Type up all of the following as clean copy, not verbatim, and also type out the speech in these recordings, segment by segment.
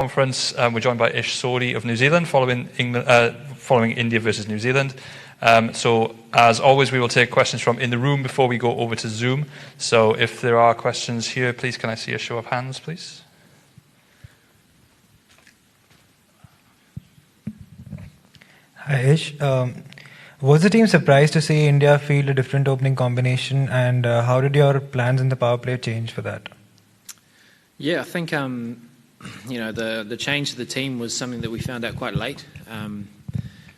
Conference. We're joined by Ish Sodhi of New Zealand following India versus New Zealand. So as always, we will take questions from in the room before we go over to Zoom. So if there are questions here, please can I see a show of hands, please? Hi Ish. Was the team surprised to see India field a different opening combination, and how did your plans in the power play change for that? Yeah, I think the change to the team was something that we found out quite late.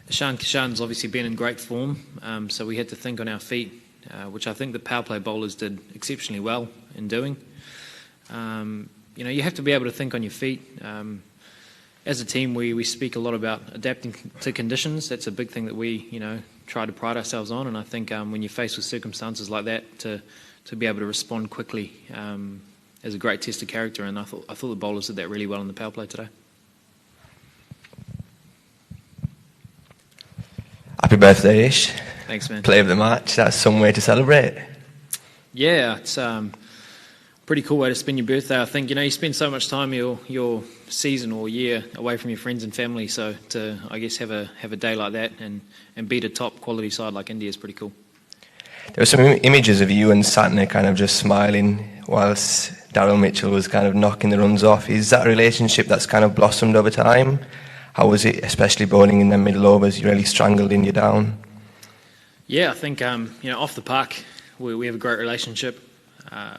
Ishan Kishan's obviously been in great form, so we had to think on our feet, which I think the power play bowlers did exceptionally well in doing. You have to be able to think on your feet. As a team, we speak a lot about adapting to conditions. That's a big thing that we try to pride ourselves on, and I think when you're faced with circumstances like that, to be able to respond quickly is a great test of character, and I thought the bowlers did that really well in the power play today. Happy birthday, Ish. Thanks, man. Play of the match, that's some way to celebrate. Yeah, it's pretty cool way to spend your birthday. I think, you spend so much time your season or year away from your friends and family, so to, I guess, have a day like that and beat a top quality side like India is pretty cool. There were some images of you and Santner kind of just smiling whilst Daryl Mitchell was kind of knocking the runs off. Is that a relationship that's kind of blossomed over time? How was it, especially bowling in the middle overs? You really strangled India down. Yeah, I think off the park we have a great relationship.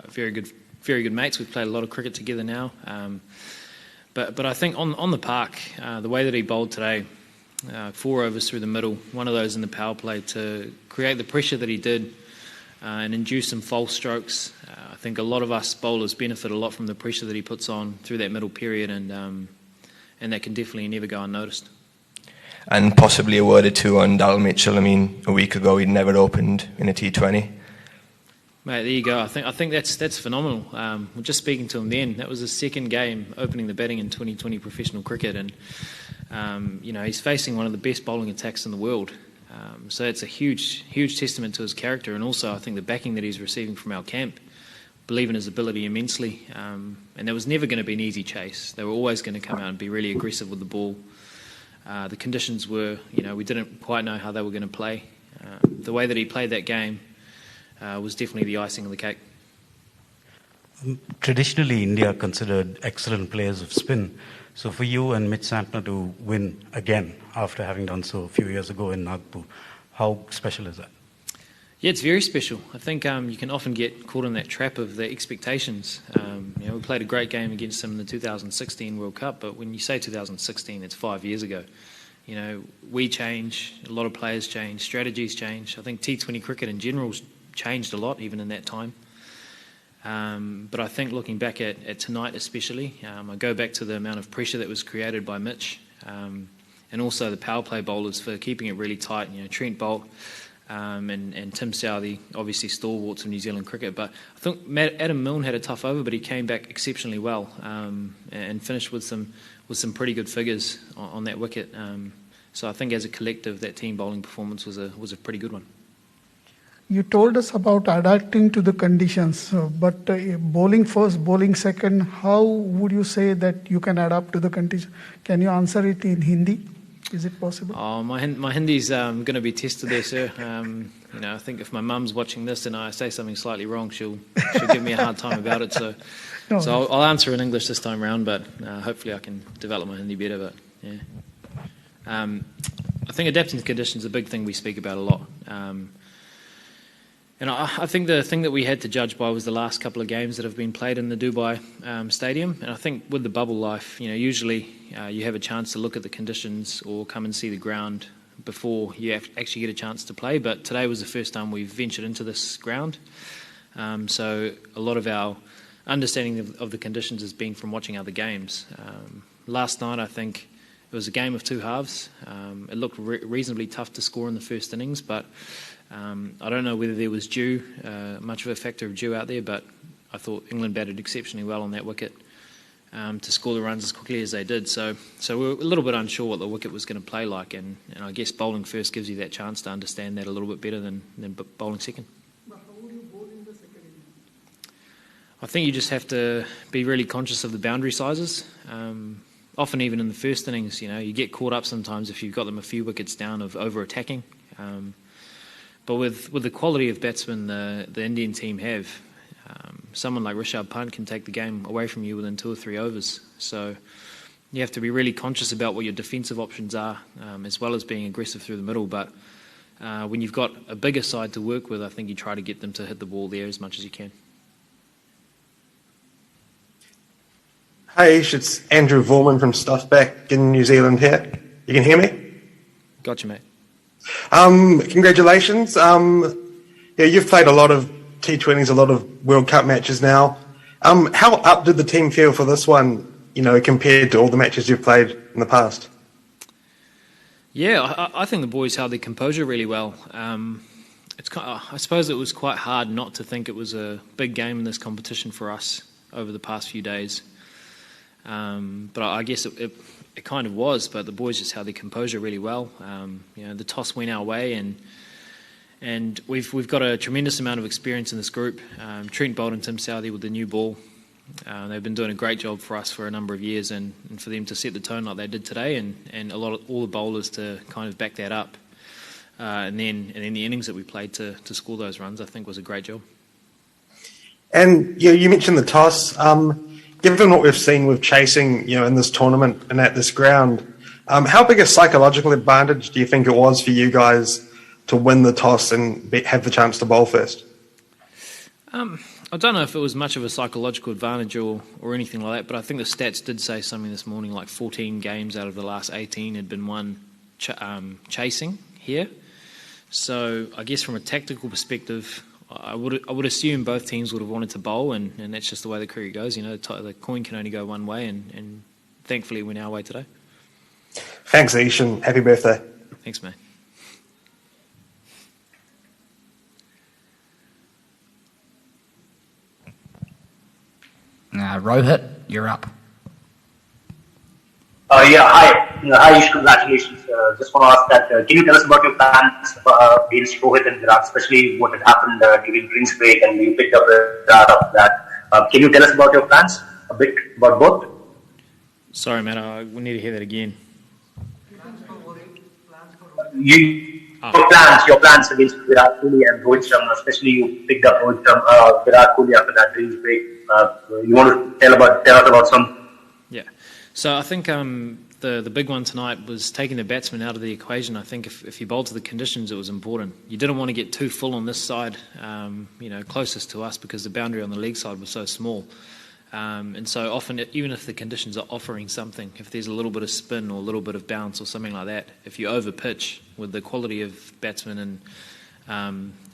Very good mates. We've played a lot of cricket together now. But I think on the park, the way that he bowled today, 4 overs through the middle, one of those in the power play to create the pressure that he did and induce some false strokes. I think a lot of us bowlers benefit a lot from the pressure that he puts on through that middle period, and that can definitely never go unnoticed. And possibly a word or two on Daryl Mitchell. I mean, a week ago he'd never opened in a T20. Mate, there you go. I think that's phenomenal. We're just speaking to him then. That was his second game opening the batting in 2020 professional cricket, and he's facing one of the best bowling attacks in the world. So it's a huge testament to his character, and also I think the backing that he's receiving from our camp. Believe in his ability immensely, and there was never going to be an easy chase. They were always going to come out and be really aggressive with the ball. The conditions were, we didn't quite know how they were going to play. The way that he played that game was definitely the icing on the cake. Traditionally, India are considered excellent players of spin. So for you and Mitch Santner to win again after having done so a few years ago in Nagpur, how special is that? Yeah, it's very special. I think you can often get caught in that trap of the expectations. We played a great game against them in the 2016 World Cup, but when you say 2016, it's 5 years ago. We change, a lot of players change, strategies change. I think T20 cricket in general changed a lot even in that time. But I think looking back at tonight especially, I go back to the amount of pressure that was created by Mitch, and also the power play bowlers for keeping it really tight. Trent Boult and Tim Southee, obviously stalwarts of New Zealand cricket. But I think Adam Milne had a tough over, but he came back exceptionally well and finished with some pretty good figures on that wicket. So I think as a collective, that team bowling performance was a pretty good one. You told us about adapting to the conditions, but bowling first, bowling second, how would you say that you can adapt to the conditions? Can you answer it in Hindi? Is it possible? Oh, my Hindi's going to be tested there, sir. I think if my mum's watching this and I say something slightly wrong, she'll give me a hard time about it. So I'll answer in English this time round, but hopefully I can develop my Hindi better. But yeah, I think adapting to conditions is a big thing we speak about a lot. And I think the thing that we had to judge by was the last couple of games that have been played in the Dubai stadium. And I think with the bubble life, usually you have a chance to look at the conditions or come and see the ground before you actually get a chance to play. But today was the first time we've ventured into this ground. So a lot of our understanding of the conditions has been from watching other games. Last night, I think it was a game of two halves. It looked reasonably tough to score in the first innings, but I don't know whether there was much of a factor of dew out there, but I thought England batted exceptionally well on that wicket to score the runs as quickly as they did. So we were a little bit unsure what the wicket was going to play like, and I guess bowling first gives you that chance to understand that a little bit better than bowling second. But how would you bowl in the second innings? I think you just have to be really conscious of the boundary sizes. often even in the first innings, you get caught up sometimes if you've got them a few wickets down of over-attacking. But with the quality of batsmen the Indian team have, someone like Rishabh Pant can take the game away from you within 2 or 3 overs. So you have to be really conscious about what your defensive options are, as well as being aggressive through the middle. But when you've got a bigger side to work with, I think you try to get them to hit the ball there as much as you can. Hi Ish, it's Andrew Vorman from Stuffback in New Zealand here. You can hear me? Gotcha, mate. Congratulations. You've played a lot of T20s, a lot of World Cup matches now. How up did the team feel for this one, compared to all the matches you've played in the past? Yeah, I think the boys held their composure really well. I suppose it was quite hard not to think it was a big game in this competition for us over the past few days. But I guess it kind of was, but the boys just held their composure really well. The toss went our way, and we've got a tremendous amount of experience in this group. Trent Boult and Tim Southey with the new ball. They've been doing a great job for us for a number of years, and for them to set the tone like they did today, and all the bowlers to kind of back that up, and then the innings that we played to score those runs, I think was a great job. And you mentioned the toss. Given what we've seen with chasing, in this tournament and at this ground, how big a psychological advantage do you think it was for you guys to win the toss and have the chance to bowl first? I don't know if it was much of a psychological advantage or anything like that, but I think the stats did say something this morning, like 14 games out of the last 18 had been won chasing here. So I guess from a tactical perspective, I would assume both teams would have wanted to bowl, and that's just the way the cricket goes. The coin can only go one way, and thankfully it went our way today. Thanks, Ish, and happy birthday. Thanks, mate. Rohit, you're up. Hi, Ish, congratulations. Just want to ask that, can you tell us about your plans against Rohit and Virat, especially what had happened during drinks break and you picked up Virat after that. Can you tell us about your plans, a bit about both? Sorry, man, I need to hear that again. Your plans against Virat Kohli and Rohit Sharma, especially you picked up Virat Kohli after that drinks break. You want to tell us about some? Yeah. So I think the big one tonight was taking the batsman out of the equation. I think if you bowled to the conditions, it was important. You didn't want to get too full on this side, closest to us, because the boundary on the leg side was so small. And so often, even if the conditions are offering something, if there's a little bit of spin or a little bit of bounce or something like that, if you over pitch with the quality of batsmen and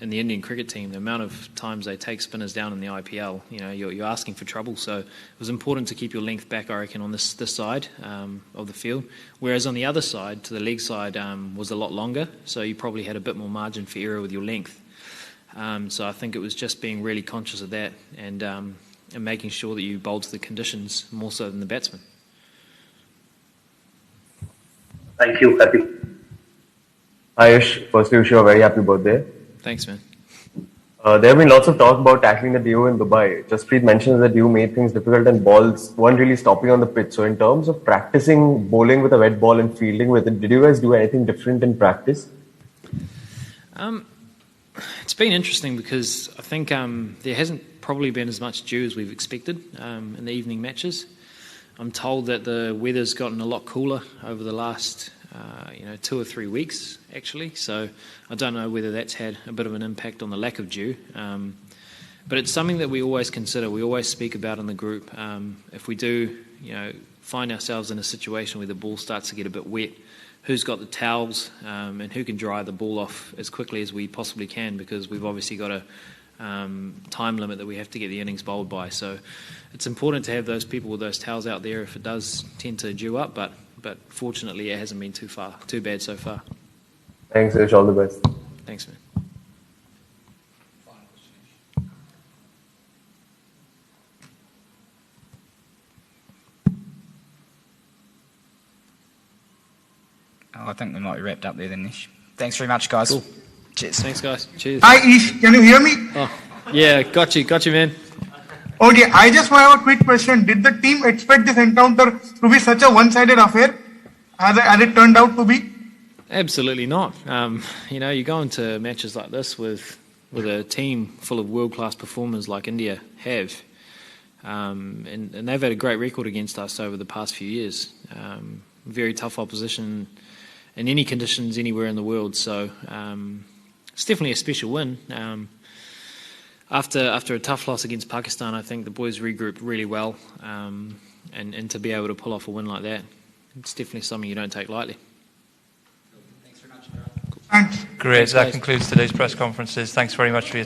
in the Indian cricket team, the amount of times they take spinners down in the IPL, you're asking for trouble. So it was important to keep your length back, I reckon, on this side of the field. Whereas on the other side, to the leg side, was a lot longer. So you probably had a bit more margin for error with your length. So I think it was just being really conscious of that and making sure that you bowled to the conditions more so than the batsman. Thank you. Happy. Hi, Ish. Firstly, wish you a very happy birthday. Thanks, man. There have been lots of talk about tackling the DO in Dubai. Jasprit mentions that DO made things difficult and balls weren't really stopping on the pitch. So in terms of practicing bowling with a wet ball and fielding with it, did you guys do anything different in practice? It's been interesting because I think there hasn't probably been as much dew as we've expected in the evening matches. I'm told that the weather's gotten a lot cooler over the last 2 or 3 weeks, actually. So I don't know whether that's had a bit of an impact on the lack of dew. But it's something that we always consider. We always speak about in the group. If we do, find ourselves in a situation where the ball starts to get a bit wet, who's got the towels and who can dry the ball off as quickly as we possibly can, because we've obviously got a time limit that we have to get the innings bowled by. So it's important to have those people with those towels out there if it does tend to dew up, but fortunately it hasn't been too bad so far. Thanks, Ish. All the best. Thanks, man. I think we might be wrapped up there then, Ish. Thanks very much, guys. Cool. Cheers. Thanks, guys. Cheers. Hi, Ish. Can you hear me? Oh, yeah, got you, man. Okay, I just want to have a quick question. Did the team expect this encounter to be such a one-sided affair as it turned out to be? Absolutely not. You go into matches like this with a team full of world-class performers like India have, and they've had a great record against us over the past few years. Very tough opposition in any conditions anywhere in the world. So it's definitely a special win. After a tough loss against Pakistan, I think the boys regrouped really well, and to be able to pull off a win like that, it's definitely something you don't take lightly. Thanks. Great. That concludes today's press conferences. Thanks very much for your